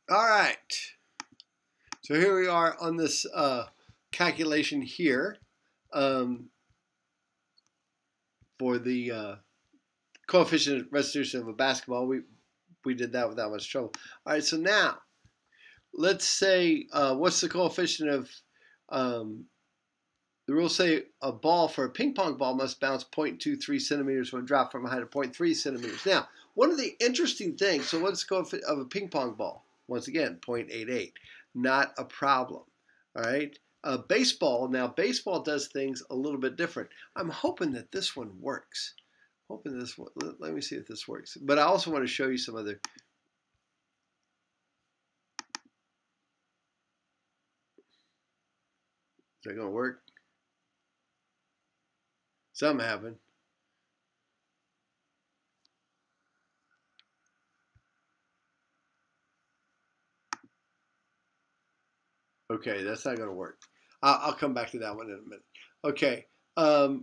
All right. So here we are on this calculation here for the coefficient of restitution of a basketball. We did that without much trouble. All right. So now let's say what's the coefficient of the rules say a ball for a ping pong ball must bounce 0.23 centimeters when dropped from a height of 0.3 centimeters. Now, one of the interesting things, so what's the coefficient of a ping pong ball? Once again, 0.88. Not a problem. All right. Baseball, now baseball does things a little bit different. I'm hoping that this one works. Hoping this one, let me see if this works. But I also want to show you some other. Is that going to work? Something happened. Okay, that's not going to work. I'll come back to that one in a minute. Okay, and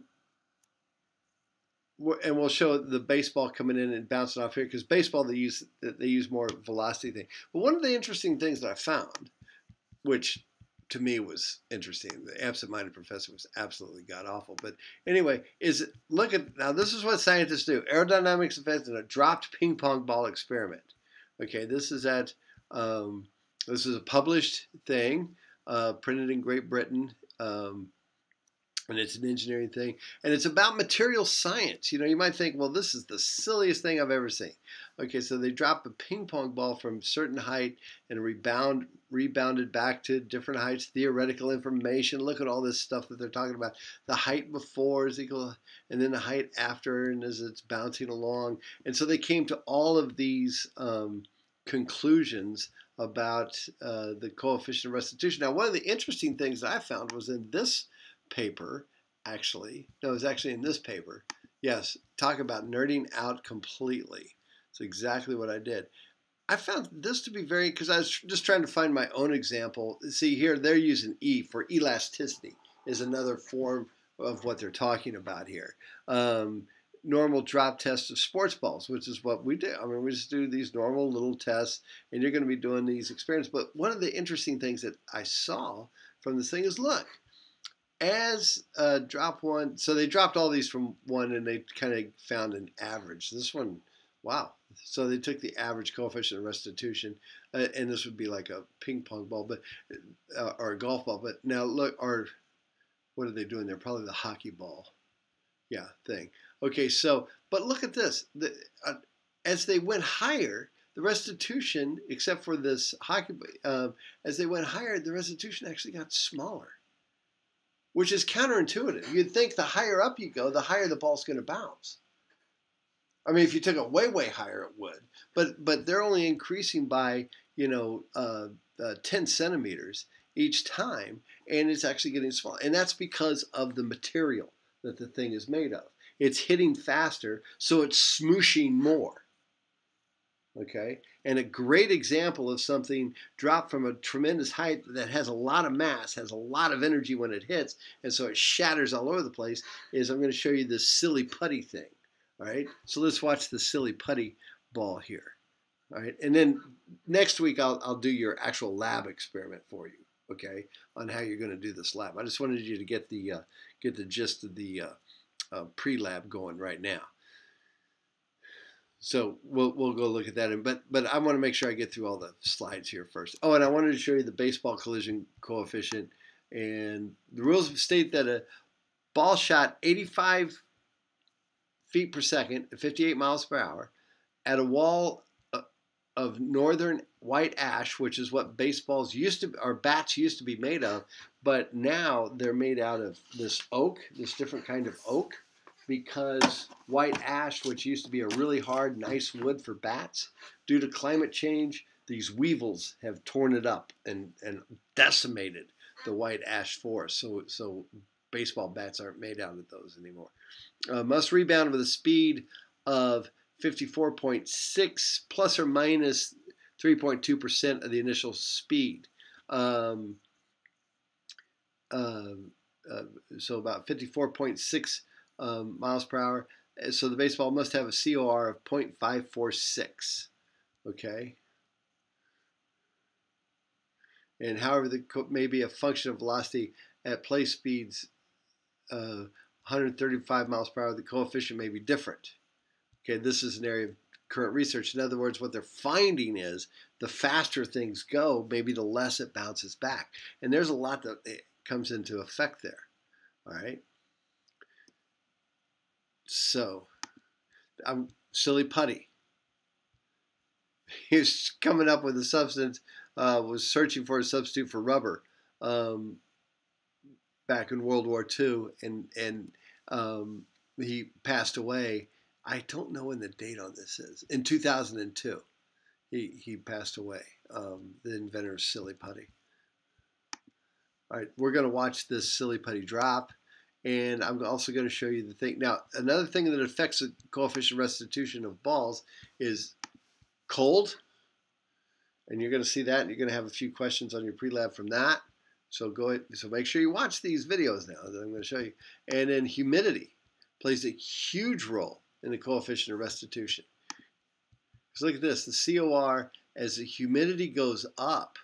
we'll show the baseball coming in and bouncing off here because baseball they use more velocity thing. But one of the interesting things that I found, which to me was interesting, the absent-minded professor was absolutely god awful. But anyway, is look at now. This is what scientists do: aerodynamics effects in a dropped ping pong ball experiment. Okay, this is at this is a published thing, printed in Great Britain, and it's an engineering thing, and it's about material science. You know, you might think, well, this is the silliest thing I've ever seen. Okay, so they drop a ping pong ball from a certain height and rebounded back to different heights, theoretical information. Look at all this stuff that they're talking about. The height before is equal, and then the height after, and as it's bouncing along. And so they came to all of these conclusions about the coefficient of restitution. Now, one of the interesting things I found was in this paper, actually. No, it was actually in this paper. Yes, talk about nerding out completely. It's exactly what I did. I found this to be very, because I was just trying to find my own example. See here, they're using E for elasticity is another form of what they're talking about here. Normal drop test of sports balls, which is what we do. I mean, we just do these normal little tests, and you're going to be doing these experiments. But one of the interesting things that I saw from this thing is, look, as drop one, so they dropped all these from one, and they kind of found an average. This one, wow. So they took the average coefficient of restitution, and this would be like a ping pong ball, but or a golf ball. But now look, or what are they doing there? Probably the hockey ball, yeah, thing. Okay, so but look at this. As they went higher, the restitution, except for this hockey, as they went higher, the restitution actually got smaller, which is counterintuitive. You'd think the higher up you go, the higher the ball's going to bounce. I mean, if you took it way, way higher, it would. But they're only increasing by 10 centimeters each time, and it's actually getting smaller. And that's because of the material that the thing is made of. It's hitting faster, so it's smooshing more. Okay? And a great example of something dropped from a tremendous height that has a lot of mass, has a lot of energy when it hits, and so it shatters all over the place, is I'm going to show you this silly putty thing. All right? So let's watch the silly putty ball here. All right? And then next week I'll do your actual lab experiment for you, okay, on how you're going to do this lab. I just wanted you to get the gist of the pre-lab going right now. So we'll go look at that. But I want to make sure I get through all the slides here first. Oh, and I wanted to show you the baseball collision coefficient. And the rules state that a ball shot 85 feet per second at 58 miles per hour at a wall of northern white ash, which is what baseballs used to, or bats used to be made of, but now they're made out of this oak, this different kind of oak, because white ash, which used to be a really hard, nice wood for bats, due to climate change, these weevils have torn it up and decimated the white ash forest. So baseball bats aren't made out of those anymore. Must rebound with a speed of 54.6 plus or minus 3.2% of the initial speed. So about 54.6 miles per hour. So the baseball must have a COR of 0.546. Okay. And however, may be a function of velocity at play speeds 135 miles per hour, the coefficient may be different. Okay, this is an area of current research. In other words, what they're finding is the faster things go, maybe the less it bounces back. And there's a lot that comes into effect there. All right. So, silly putty. He was coming up with a substance, was searching for a substitute for rubber back in World War II, and he passed away. I don't know when the date on this is. In 2002, he passed away. The inventor of silly putty. All right, we're going to watch this silly putty drop, and I'm also going to show you the thing. Now, another thing that affects the coefficient restitution of balls is cold, and you're going to see that, and you're going to have a few questions on your pre-lab from that. So go ahead. So make sure you watch these videos now that I'm going to show you. And then humidity plays a huge role in the coefficient of restitution. So look at this. The COR, as the humidity goes up,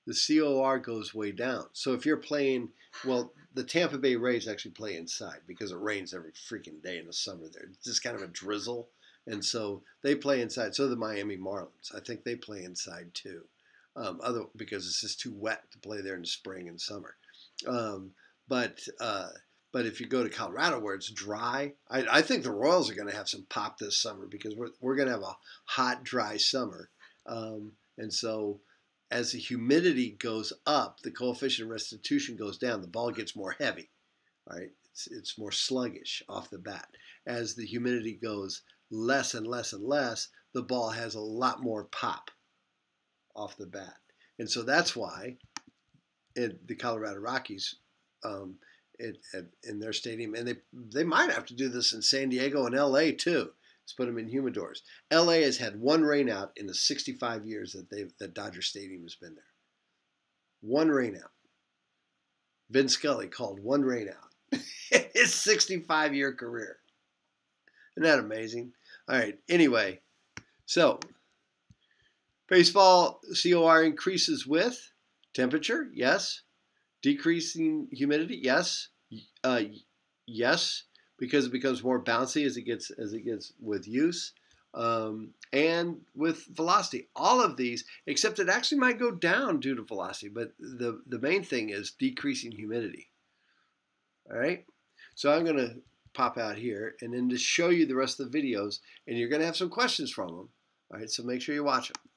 the COR goes way down. So if you're playing, well, the Tampa Bay Rays actually play inside because it rains every freaking day in the summer there. It's just kind of a drizzle. And so they play inside. So the Miami Marlins, I think they play inside too, because it's just too wet to play there in the spring and summer. But if you go to Colorado where it's dry, I think the Royals are going to have some pop this summer because we're going to have a hot, dry summer. And so as the humidity goes up, the coefficient of restitution goes down. The ball gets more heavy. All right, it's more sluggish off the bat. As the humidity goes less and less and less, the ball has a lot more pop off the bat. And so that's why the Colorado Rockies in their stadium, and they might have to do this in San Diego and LA too. Let's put them in humidors. LA has had one rainout in the 65 years that Dodger Stadium has been there. One rainout. Vin Scully called one rainout in his 65-year career. Isn't that amazing? All right, anyway, so baseball COR increases with temperature, yes. Decreasing humidity, yes. Yes, because it becomes more bouncy as it gets with use, and with velocity. All of these, except it actually might go down due to velocity, but the main thing is decreasing humidity. All right, so I'm going to pop out here and then to show you the rest of the videos, and you're going to have some questions from them. All right, so make sure you watch them.